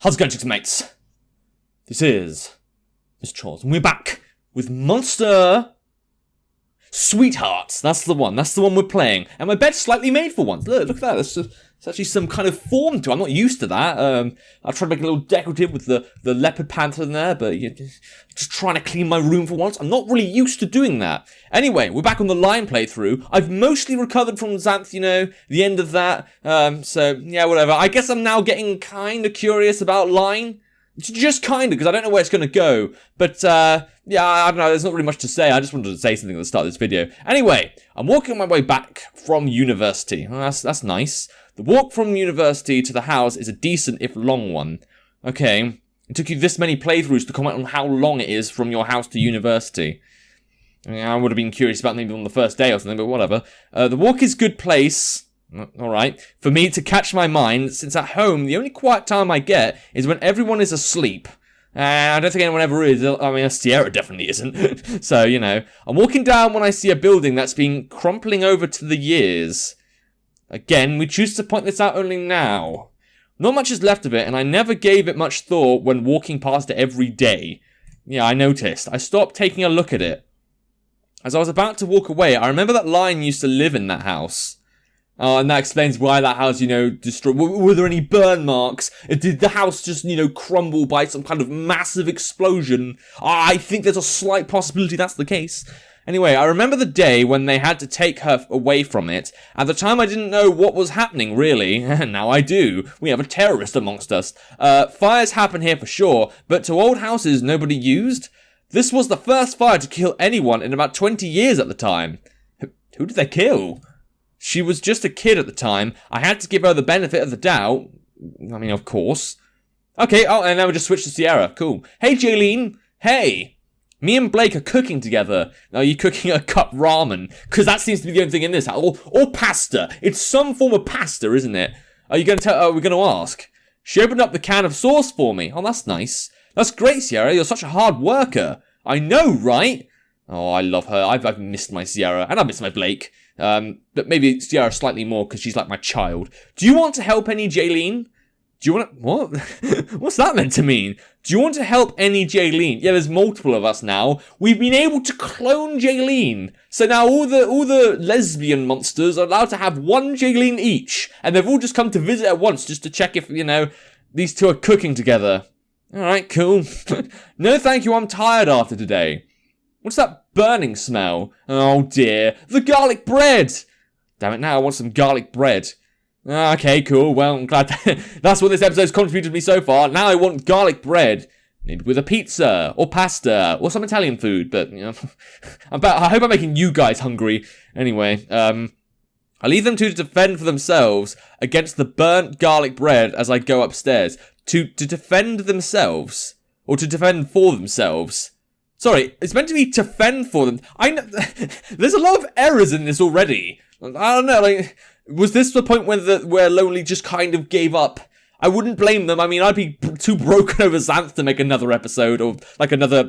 How's it going, chicks and mates? This is Mrjacharles, and we're back with Monster Sweethearts. That's the one we're playing. And my bed's slightly made for once. Look at that. It's actually some kind of form to it. I'm not used to that. I tried to make it a little decorative with the leopard panther in there, but just trying to clean my room for once. I'm not really used to doing that. Anyway, we're back on the line playthrough. I've mostly recovered from Xanth, the end of that. So, yeah, whatever. I guess I'm now getting kind of curious about line. Just kind of, because I don't know where it's going to go. But, yeah, I don't know, there's not really much to say. I just wanted to say something at the start of this video. Anyway, I'm walking my way back from university. Oh, that's nice. The walk from university to the house is a decent, if long one. Okay, it took you this many playthroughs to comment on how long it is from your house to university. I would have been curious about maybe on the first day or something, but whatever. The walk is good place. Alright, for me to catch my mind, since at home, the only quiet time I get is when everyone is asleep. I don't think anyone ever is. I mean, Sierra definitely isn't. So, I'm walking down when I see a building that's been crumpling over to the years. Again, we choose to point this out only now. Not much is left of it, and I never gave it much thought when walking past it every day. Yeah, I noticed. I stopped taking a look at it. As I was about to walk away, I remember that Lion used to live in that house. And that explains why that house, destroyed. Were there any burn marks? Did the house just, crumble by some kind of massive explosion? I think there's a slight possibility that's the case. Anyway, I remember the day when they had to take her away from it. At the time, I didn't know what was happening, really. Now I do. We have a terrorist amongst us. Fires happen here for sure, but to old houses nobody used? This was the first fire to kill anyone in about 20 years at the time. Who did they kill? She was just a kid at the time. I had to give her the benefit of the doubt. I mean, of course. Okay, and now we just switch to Sierra. Cool. Hey, Jaylene. Hey. Me and Blake are cooking together. Are you cooking a cup ramen? Because that seems to be the only thing in this house. Or pasta. It's some form of pasta, isn't it? Are you going to tell? Are we going to ask? She opened up the can of sauce for me. Oh, that's nice. That's great, Sierra. You're such a hard worker. I know, right? Oh, I love her. I've missed my Sierra. And I miss my Blake. But maybe Sierra slightly more because she's like my child. Do you want to help any, Jaylene? Do you want to... What? What's that meant to mean? Do you want to help any Jaylene? Yeah, there's multiple of us now. We've been able to clone Jaylene. So now all the lesbian monsters are allowed to have one Jaylene each. And they've all just come to visit at once just to check if, these two are cooking together. Alright, cool. No thank you, I'm tired after today. What's that burning smell? Oh dear. The garlic bread! Damn it, now I want some garlic bread. Okay, cool. Well, I'm glad that's what this episode's contributed to me so far. Now I want garlic bread. Maybe with a pizza, or pasta, or some Italian food, but, I hope I'm making you guys hungry. Anyway, I leave them to defend for themselves against the burnt garlic bread as I go upstairs. To defend themselves? Or to defend for themselves? Sorry, it's meant to be to fend for them. I know, there's a lot of errors in this already. I don't know, was this the point where Lonely just kind of gave up? I wouldn't blame them. I mean, I'd be too broken over Xanth to make another episode or another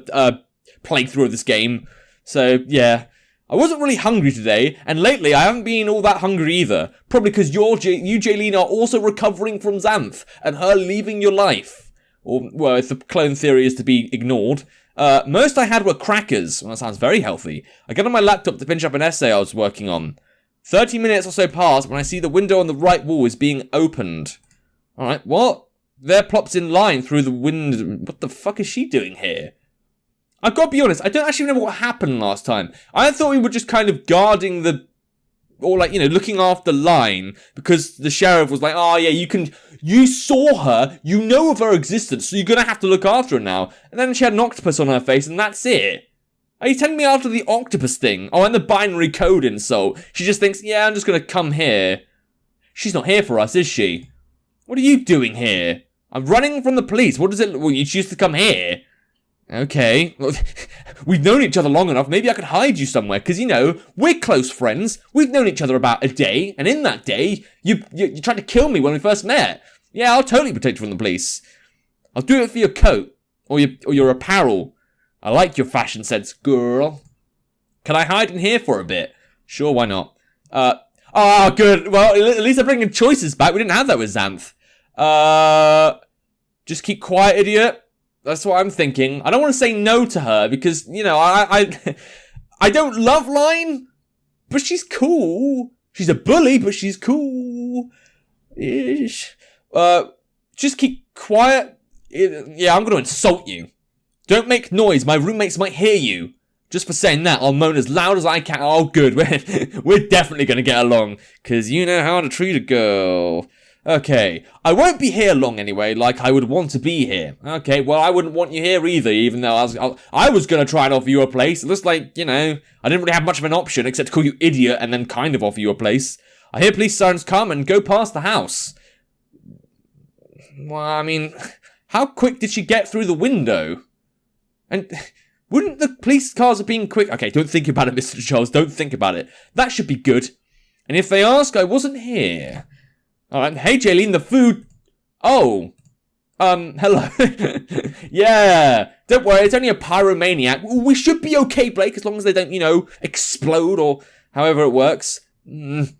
playthrough of this game. So, yeah. I wasn't really hungry today, and lately I haven't been all that hungry either. Probably because you, Jaylene, are also recovering from Xanth and her leaving your life. Or, well, if the clone theory is to be ignored. Most I had were crackers. Well, that sounds very healthy. I get on my laptop to finish up an essay I was working on. 30 minutes or so pass when I see the window on the right wall is being opened. Alright, what? There plops in Line through the window. What the fuck is she doing here? I've got to be honest, I don't actually know what happened last time. I thought we were just kind of guarding or looking after Line, because the sheriff was like, oh yeah, you saw her, you know of her existence, so you're gonna have to look after her now. And then she had an octopus on her face, and that's it. Are you telling me after the octopus thing? Oh, and the binary code insult. She just thinks, yeah, I'm just gonna come here. She's not here for us, is she? What are you doing here? I'm running from the police. What does it... Well, you choose to come here. Okay. Well, we've known each other long enough. Maybe I could hide you somewhere. Because, we're close friends. We've known each other about a day. And in that day, you tried to kill me when we first met. Yeah, I'll totally protect you from the police. I'll do it for your coat. Or your apparel. I like your fashion sense, girl. Can I hide in here for a bit? Sure, why not? Good. Well, at least I'm bringing choices back. We didn't have that with Xanth. Just keep quiet, idiot. That's what I'm thinking. I don't want to say no to her because, you know, I don't love Line, but she's cool. She's a bully, but she's cool-ish. Just keep quiet. Yeah, I'm going to insult you. Don't make noise. My roommates might hear you. Just for saying that, I'll moan as loud as I can. Oh, good. We're definitely going to get along. Because you know how to treat a girl. Okay. I won't be here long anyway, like I would want to be here. Okay, well, I wouldn't want you here either, even though I was going to try and offer you a place. It looks like, you know, I didn't really have much of an option except to call you idiot and then kind of offer you a place. I hear police sirens come and go past the house. Well, I mean, how quick did she get through the window? And wouldn't the police cars have been quick? Okay, don't think about it, Mr. Charles. Don't think about it. That should be good. And if they ask, I wasn't here. Alright, hey, Jaylene, the food... Oh. Hello. Yeah. Don't worry, it's only a pyromaniac. We should be okay, Blake, as long as they don't, you know, explode or however it works. The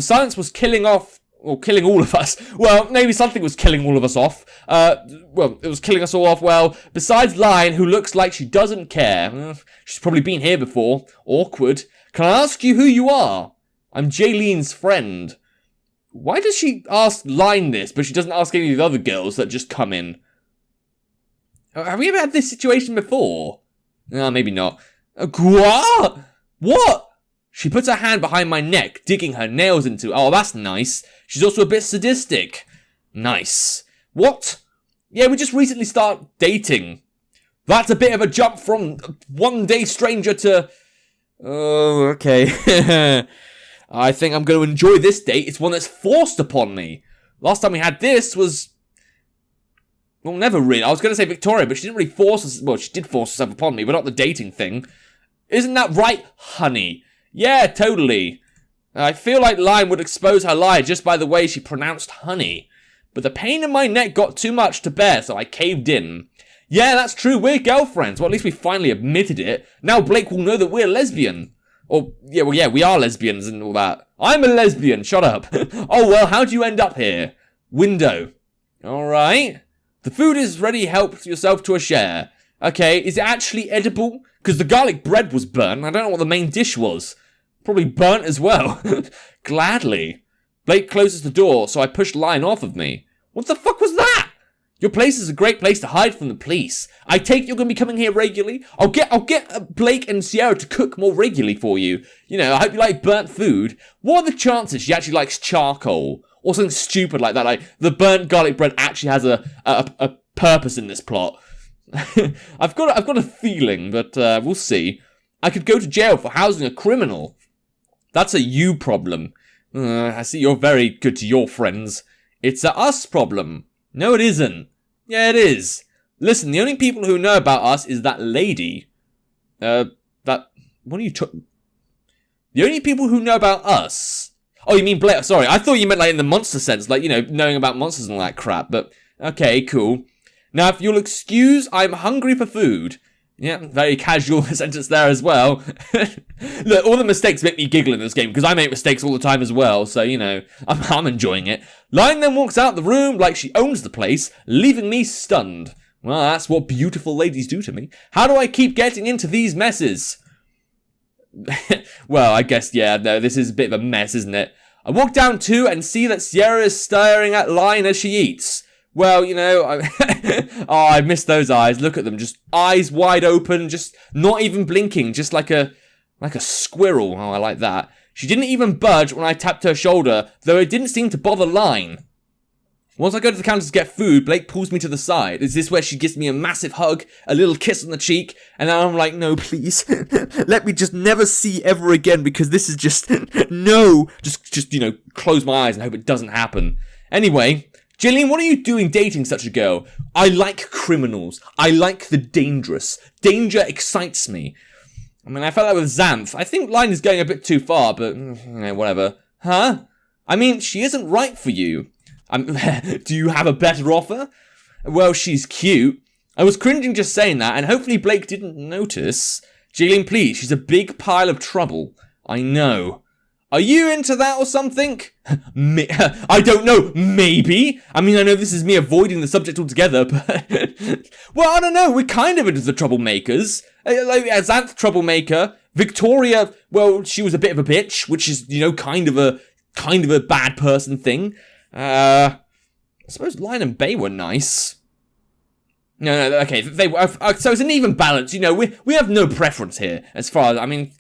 silence was killing off... Or killing all of us. Well, maybe something was killing all of us off. Well, it was killing us all off. Well, besides Lion, who looks like she doesn't care. She's probably been here before. Awkward. Can I ask you who you are? I'm Jaylene's friend. Why does she ask Lion this, but she doesn't ask any of the other girls that just come in? Have we ever had this situation before? No, maybe not. What? She puts her hand behind my neck, digging her nails into... Oh, that's nice. She's also a bit sadistic. Nice. What? Yeah, we just recently started dating. That's a bit of a jump from one-day stranger to... Oh, okay. I think I'm going to enjoy this date. It's one that's forced upon me. Last time we had this was... Well, never really. I was going to say Victoria, but she didn't really force us... Well, she did force herself upon me, but not the dating thing. Isn't that right, honey? Yeah, totally. I feel like Lime would expose her lie just by the way she pronounced honey. But the pain in my neck got too much to bear, so I caved in. Yeah, that's true, we're girlfriends. Well, at least we finally admitted it. Now Blake will know that we're lesbian. Or, yeah, well, yeah, we are lesbians and all that. I'm a lesbian, shut up. Oh, well, how'd you end up here? Window. Alright. The food is ready, help yourself to a share. Okay, is it actually edible? Because the garlic bread was burnt. I don't know what the main dish was. Probably burnt as well. Gladly. Blake closes the door, so I push Lion off of me. What the fuck was that? Your place is a great place to hide from the police. I take you're going to be coming here regularly. I'll get Blake and Sierra to cook more regularly for you. You know, I hope you like burnt food. What are the chances she actually likes charcoal? Or something stupid like that. Like, the burnt garlic bread actually has a purpose in this plot. I've got a feeling, but we'll see. I could go to jail for housing a criminal. That's a you problem. I see you're very good to your friends. It's a us problem. No, it isn't. Yeah, it is. Listen, the only people who know about us is that lady. What are you talking... The only people who know about us... Oh, you mean Blake? Sorry, I thought you meant like in the monster sense. Like, you know, knowing about monsters and all that crap. But, okay, cool. Now, if you'll excuse, I'm hungry for food. Yeah, very casual sentence there as well. Look, all the mistakes make me giggle in this game, because I make mistakes all the time as well, so, you know, I'm enjoying it. Lion then walks out the room like she owns the place, leaving me stunned. Well, that's what beautiful ladies do to me. How do I keep getting into these messes? Well, I guess, yeah, no, this is a bit of a mess, isn't it? I walk down too and see that Sierra is staring at Lion as she eats. Well, you know, oh, I missed those eyes. Look at them, just eyes wide open, just not even blinking, just like a squirrel. Oh, I like that. She didn't even budge when I tapped her shoulder, though it didn't seem to bother Line. Once I go to the counter to get food, Blake pulls me to the side. Is this where she gives me a massive hug, a little kiss on the cheek, and then I'm like, no, please, let me just never see ever again, because this is just, no, just, you know, close my eyes and hope it doesn't happen. Anyway, Jaylene, what are you doing dating such a girl? I like criminals. I like the dangerous. Danger excites me. I mean, I felt that with Xanth. I think Line is going a bit too far, but whatever. Huh? I mean, she isn't right for you. Do you have a better offer? Well, she's cute. I was cringing just saying that, and hopefully Blake didn't notice. Jaylene, please, she's a big pile of trouble. I know. Are you into that or something? I don't know, maybe. I mean, I know this is me avoiding the subject altogether, but... well, I don't know, we're kind of into the troublemakers. Like, Xanth, troublemaker. Victoria, well, she was a bit of a bitch, which is, you know, kind of a bad person thing. I suppose Lion and Bay were nice. No, okay, they were, so it's an even balance, you know, we have no preference here, as far as, I mean...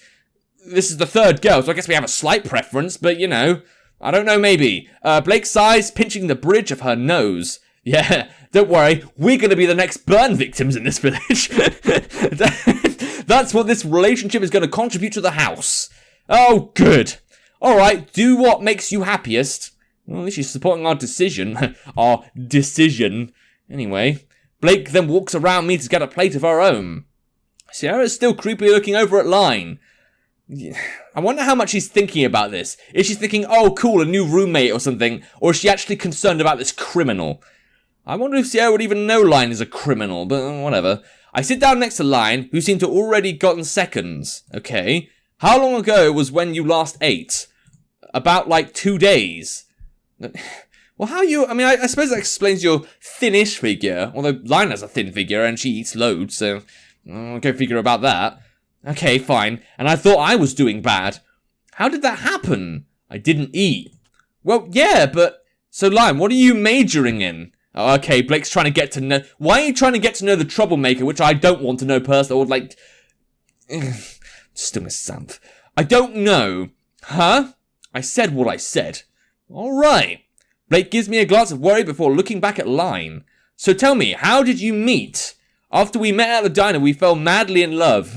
This is the third girl, so I guess we have a slight preference, but, you know, I don't know, maybe. Blake's sighs, pinching the bridge of her nose. Yeah, don't worry, we're going to be the next burn victims in this village. That's what this relationship is going to contribute to the house. Oh, good. All right, do what makes you happiest. Well, at least she's supporting our decision. Our decision. Anyway, Blake then walks around me to get a plate of her own. Sierra's still creepily looking over at Line. I wonder how much she's thinking about this. Is she thinking, oh, cool, a new roommate or something? Or is she actually concerned about this criminal? I wonder if Sierra would even know Line is a criminal, but whatever. I sit down next to Line, who seemed to already gotten seconds. Okay. How long ago was when you last ate? About, like, 2 days. Well, how you... I mean, I suppose that explains your thinnish figure. Although Line has a thin figure and she eats loads, so... go figure about that. Okay, fine. And I thought I was doing bad. How did that happen? I didn't eat. Well, yeah, but... So, Lion, what are you majoring in? Oh, okay, Blake's trying to get to know... Why are you trying to get to know the troublemaker, which I don't want to know personally, or, like... Still Miss Xanth. I don't know. Huh? I said what I said. All right. Blake gives me a glance of worry before looking back at Line. So tell me, how did you meet? After we met at the diner, we fell madly in love.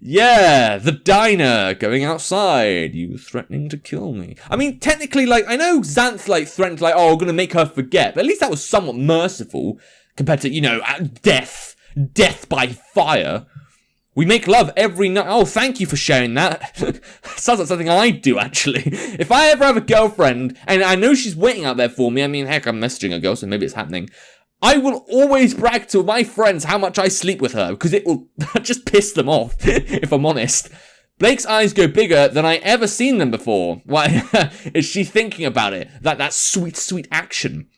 Yeah, the diner, going outside, you threatening to kill me. I mean, technically, like, I know Xanth, like, threatened, like, oh, I'm gonna make her forget, but at least that was somewhat merciful compared to, you know, death by fire. We make love every night. Oh, thank you for sharing that. Sounds like something I'd do, actually. If I ever have a girlfriend, and I know she's waiting out there for me, I mean, heck, I'm messaging a girl, so maybe it's happening. I will always brag to my friends how much I sleep with her, because it will just piss them off, if I'm honest. Blake's eyes go bigger than I ever seen them before. Why is she thinking about it? That sweet, sweet action.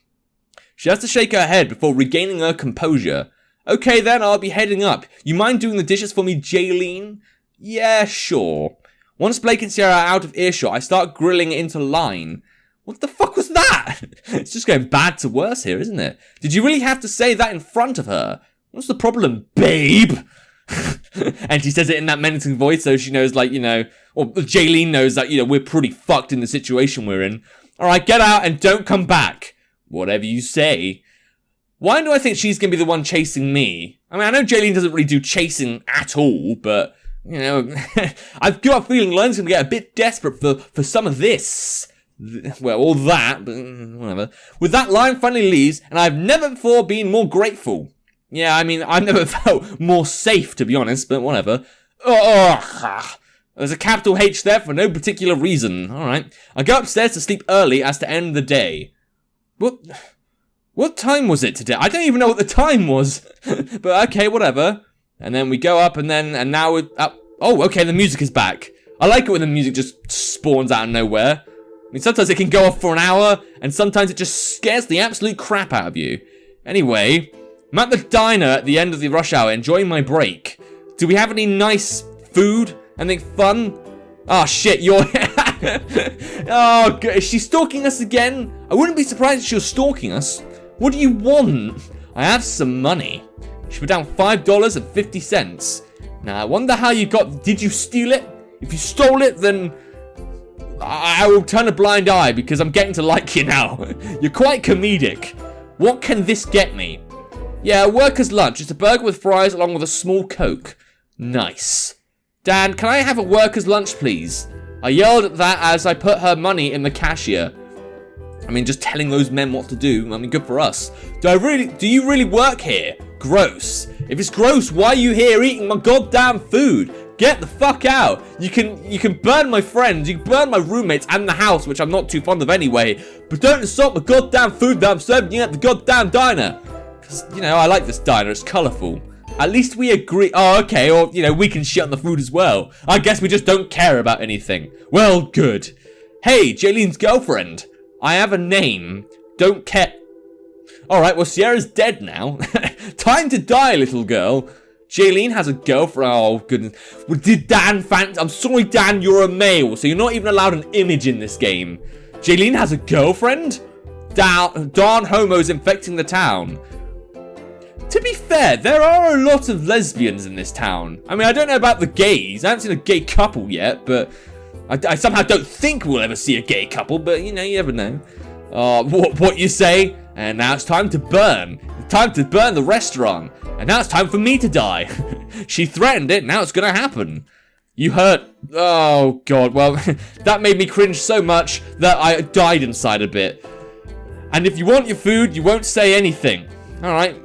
She has to shake her head before regaining her composure. Okay then, I'll be heading up. You mind doing the dishes for me, Jaylene? Yeah, sure. Once Blake and Sierra are out of earshot, I start grilling into Line. What the fuck was that? It's just going bad to worse here, isn't it? Did you really have to say that in front of her? What's the problem, babe? And she says it in that menacing voice, so she knows, like, you know, or Jaylene knows that, you know, we're pretty fucked in the situation we're in. Alright, get out and don't come back. Whatever you say. Why do I think she's going to be the one chasing me? I mean, I know Jaylene doesn't really do chasing at all, but, you know, I've got a feeling Line's going to get a bit desperate for some of this. Well, all that, but whatever. With that, Line finally leaves, and I've never before been more grateful. Yeah, I mean, I've never felt more safe, to be honest, but whatever. There's a capital H there for no particular reason. Alright. I go upstairs to sleep early as to end the day. What time was it today? I don't even know what the time was. But okay, whatever. And then we go up, and now we're up. Oh, okay, the music is back. I like it when the music just spawns out of nowhere. I mean, sometimes it can go off for an hour, and sometimes it just scares the absolute crap out of you. Anyway, I'm at the diner at the end of the rush hour, enjoying my break. Do we have any nice food? Anything fun? Oh, shit, you're... Oh, God. Is she stalking us again? I wouldn't be surprised if she was stalking us. What do you want? I have some money. She put down $5.50. Now, I wonder how you got... Did you steal it? If you stole it, then... I will turn a blind eye because I'm getting to like you now. You're quite comedic. What can this get me? Yeah, a worker's lunch. It's a burger with fries along with a small Coke. Nice. Dan, can I have a worker's lunch, please? I yelled at that as I put her money in the cashier. I mean, just telling those men what to do. I mean, good for us. Do you really work here? Gross. If it's gross, why are you here eating my goddamn food? Get the fuck out. You can burn my friends, you can burn my roommates and the house, which I'm not too fond of anyway, but don't insult the goddamn food that I'm serving you at the goddamn diner. Because, you know, I like this diner, it's colourful. At least we agree. Oh, okay. Or, we can shit on the food as well. I guess we just don't care about anything. Well, good. Hey, Jaylene's girlfriend. I have a name. Don't care. Alright, well, Sierra's dead now. Time to die, little girl. Jaylene has a girlfriend. Oh, goodness. Well, I'm sorry, Dan, you're a male, so you're not even allowed an image in this game. Jaylene has a girlfriend? Darn homos infecting the town. To be fair, there are a lot of lesbians in this town. I mean, I don't know about the gays. I haven't seen a gay couple yet, but I somehow don't think we'll ever see a gay couple, but, you never know. What you say? And now it's time to burn. Time to burn the restaurant. And now it's time for me to die. She threatened it, now it's gonna happen. You hurt. Oh, God. Well, that made me cringe so much that I died inside a bit. And if you want your food, you won't say anything. Alright.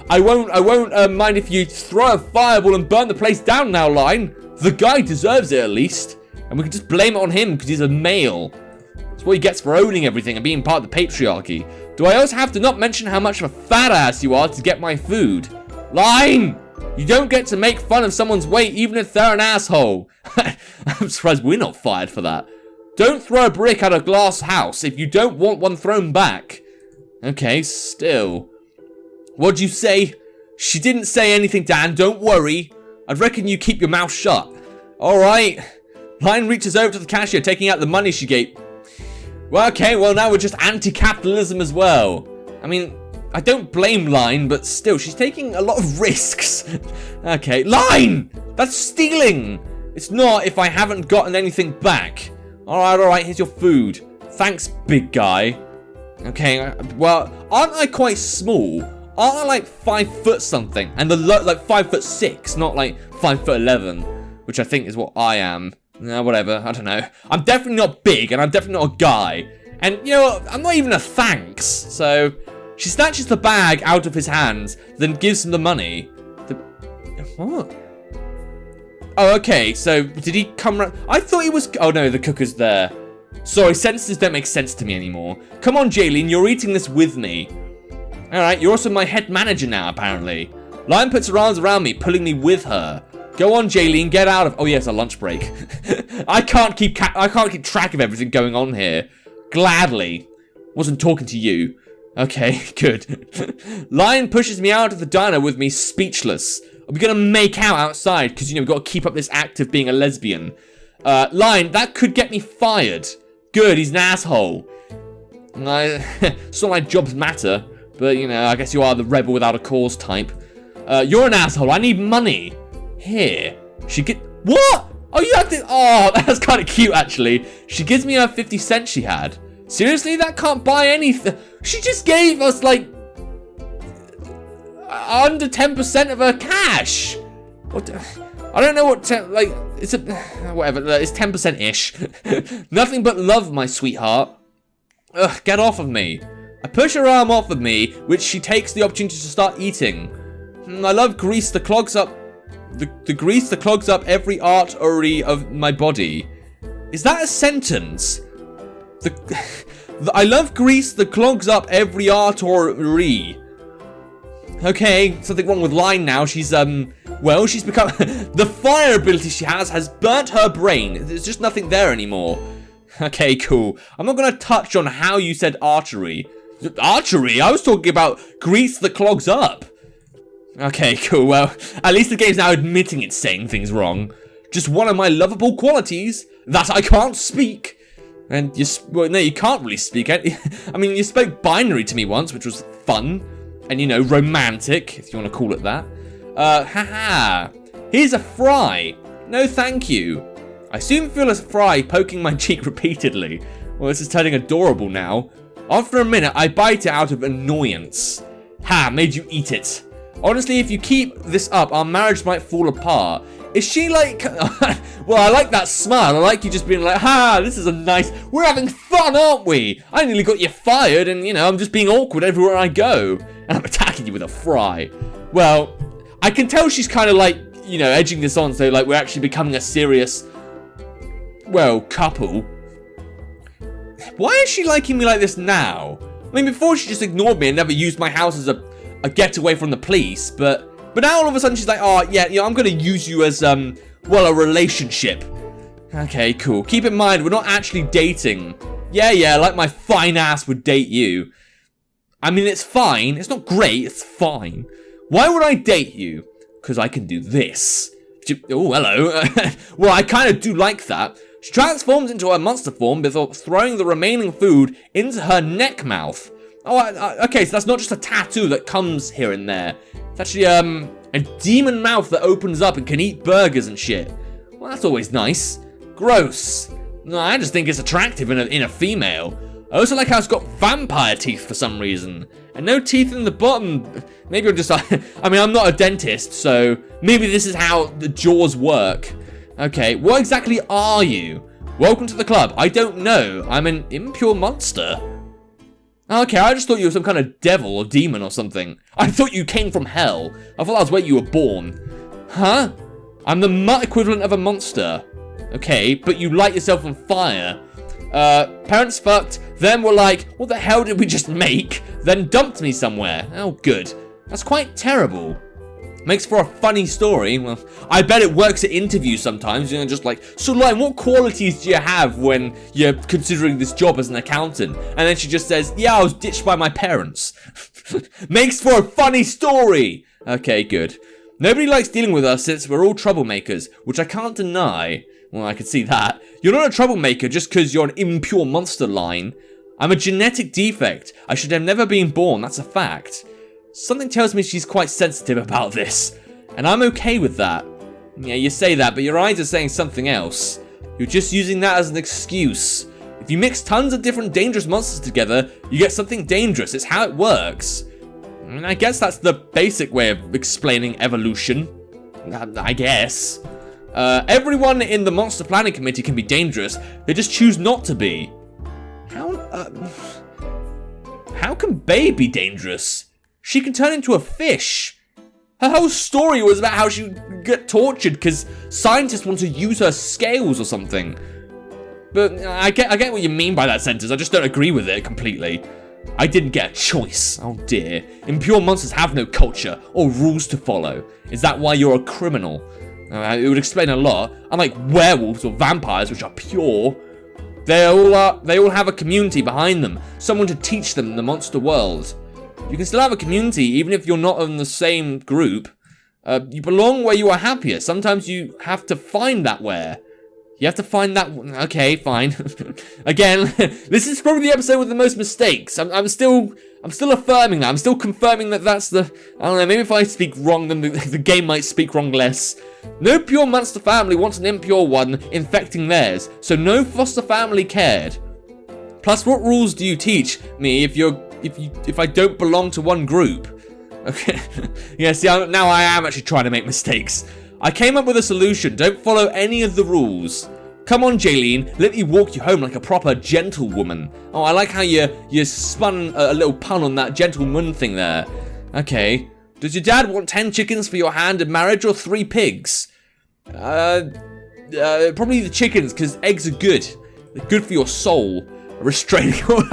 I won't mind if you throw a fireball and burn the place down now, Line. The guy deserves it, at least. And we can just blame it on him because he's a male. That's what he gets for owning everything and being part of the patriarchy. Do I also have to not mention how much of a fat ass you are to get my food? Line! You don't get to make fun of someone's weight even if they're an asshole. I'm surprised we're not fired for that. Don't throw a brick at a glass house if you don't want one thrown back. Okay, still. What'd you say? She didn't say anything, Dan. Don't worry. I'd reckon you keep your mouth shut. Alright. Line reaches over to the cashier, taking out the money she gave. Well, okay, well, now we're just anti-capitalism as well. I mean, I don't blame Line, but still, she's taking a lot of risks. Okay, Line! That's stealing! It's not if I haven't gotten anything back. Alright, here's your food. Thanks, big guy. Okay, well, aren't I quite small? Aren't I like 5 foot something? And like 5'6", not like 5'11", which I think is what I am. Whatever, I don't know. I'm definitely not big, and I'm definitely not a guy. And, you know what? I'm not even a thanks. So, she snatches the bag out of his hands, then gives him the money. What? Oh, okay, so, did he come round? I thought he was... Oh, no, the cooker's there. Sorry, sentences don't make sense to me anymore. Come on, Jaylene, you're eating this with me. Alright, you're also my head manager now, apparently. Lion puts her arms around me, pulling me with her. Go on, Jaylene, get out of... Oh, yes, a lunch break. I can't keep track of everything going on here. Gladly. Wasn't talking to you. Okay, good. Lion pushes me out of the diner with me, speechless. Are we gonna make out outside? Because, we've got to keep up this act of being a lesbian. Lion, that could get me fired. Good, he's an asshole. It's not like jobs matter. But, I guess you are the rebel without a cause type. You're an asshole. I need money. Here. What? Oh, you have to... Oh, that's kind of cute, actually. She gives me her 50 cents she had. Seriously? That can't buy anything. She just gave us, like... under 10% of her cash. What? I don't know what... it's a... Whatever. It's 10%-ish. Nothing but love, my sweetheart. Ugh, get off of me. I push her arm off of me, which she takes the opportunity to start eating. I love grease that clogs up... The grease that clogs up every artery of my body. Is that a sentence? I love grease that clogs up every artery. Okay, something wrong with Line now. She's, well, she's become... The fire ability she has burnt her brain. There's just nothing there anymore. Okay, cool. I'm not gonna touch on how you said artery. Archery? I was talking about grease that clogs up. Okay, cool. Well, at least the game's now admitting it's saying things wrong. Just one of my lovable qualities, that I can't speak. And well, no, you can't really speak. I mean, you spoke binary to me once, which was fun. And, romantic, if you want to call it that. Haha. Here's a fry. No, thank you. I soon feel a fry poking my cheek repeatedly. Well, this is turning adorable now. After a minute, I bite it out of annoyance. Ha, made you eat it. Honestly, if you keep this up, our marriage might fall apart. Is she like... Well, I like that smile. I like you just being like, ha, this is a nice... We're having fun, aren't we? I nearly got you fired and, I'm just being awkward everywhere I go. And I'm attacking you with a fry. Well, I can tell she's kind of like, edging this on. So, like, we're actually becoming a serious, well, couple. Why is she liking me like this now? I mean, before she just ignored me and never used my house as a getaway from the police, but But now all of a sudden she's like, oh, yeah, I'm going to use you as, well, a relationship. Okay, cool. Keep in mind, we're not actually dating. Yeah, like my fine ass would date you. I mean, it's fine. It's not great. It's fine. Why would I date you? Because I can do this. Oh, hello. Well, I kind of do like that. She transforms into her monster form before throwing the remaining food into her neck mouth. Oh, okay, so that's not just a tattoo that comes here and there. It's actually, a demon mouth that opens up and can eat burgers and shit. Well, that's always nice. Gross. No, I just think it's attractive in a female. I also like how it's got vampire teeth for some reason. And no teeth in the bottom. Maybe I'm just... I mean, I'm not a dentist, so maybe this is how the jaws work. Okay, what exactly are you? Welcome to the club. I don't know. I'm an impure monster. Okay, I just thought you were some kind of devil or demon or something. I thought you came from hell. I thought that was where you were born. Huh? I'm the mutt equivalent of a monster. Okay, but you light yourself on fire. Parents fucked, then were like, what the hell did we just make? Then dumped me somewhere. Oh, good. That's quite terrible. Makes for a funny story. Well, I bet it works at interviews sometimes, just like, so Lion, what qualities do you have when you're considering this job as an accountant? And then she just says, yeah, I was ditched by my parents. Makes for a funny story. Okay, good. Nobody likes dealing with us since we're all troublemakers, which I can't deny. Well, I can see that. You're not a troublemaker just because you're an impure monster line. I'm a genetic defect. I should have never been born, that's a fact. Something tells me she's quite sensitive about this, and I'm okay with that. Yeah, you say that, but your eyes are saying something else. You're just using that as an excuse. If you mix tons of different dangerous monsters together, you get something dangerous. It's how it works. And I guess that's the basic way of explaining evolution. I guess. Everyone in the Monster Planning Committee can be dangerous. They just choose not to be. How can Bae be dangerous? She can turn into a fish. Her whole story was about how she would get tortured because scientists want to use her scales or something. But I get what you mean by that sentence. I just don't agree with it completely. I didn't get a choice. Oh dear. Impure monsters have no culture or rules to follow. Is that why you're a criminal? It would explain a lot. Unlike werewolves or vampires, which are pure, they all have a community behind them. Someone to teach them the monster world. You can still have a community even if you're not in the same group. You belong where you are happiest. Sometimes you have to find that where. You have to find that... Okay, fine. Again, this is probably the episode with the most mistakes. I'm still affirming that. I'm still confirming that that's the... I don't know, maybe if I speak wrong, then the game might speak wrong less. No pure monster family wants an impure one infecting theirs, so no foster family cared. Plus, what rules do you teach me if I don't belong to one group? Okay. Yeah, see, now I am actually trying to make mistakes. I came up with a solution. Don't follow any of the rules. Come on, Jaylene. Let me walk you home like a proper gentlewoman. Oh, I like how you spun a little pun on that gentleman thing there. Okay. Does your dad want 10 chickens for your hand in marriage or 3 pigs? Probably the chickens, because eggs are good. They're good for your soul. A restraining order,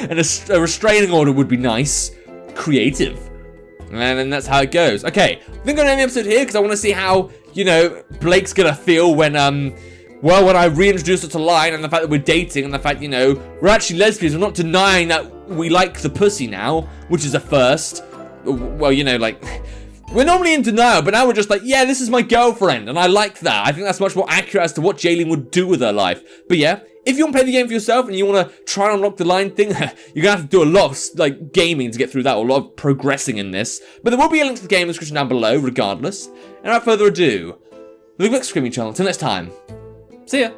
and a restraining order would be nice. Creative. And then that's how it goes. Okay, I think I'm gonna end the episode here because I want to see how, Blake's gonna feel when I reintroduce her to Lion and the fact that we're dating and the fact, we're actually lesbians. We're not denying that we like the pussy now, which is a first. Well, we're normally in denial, but now we're just like, yeah, this is my girlfriend, and I like that. I think that's much more accurate as to what Jaylene would do with her life. But yeah, if you want to play the game for yourself and you want to try and unlock the Lion thing, you're going to have to do a lot of gaming to get through that, or a lot of progressing in this. But there will be a link to the game in the description down below, regardless. And without further ado, the Quick Screaming channel. Until next time, see ya.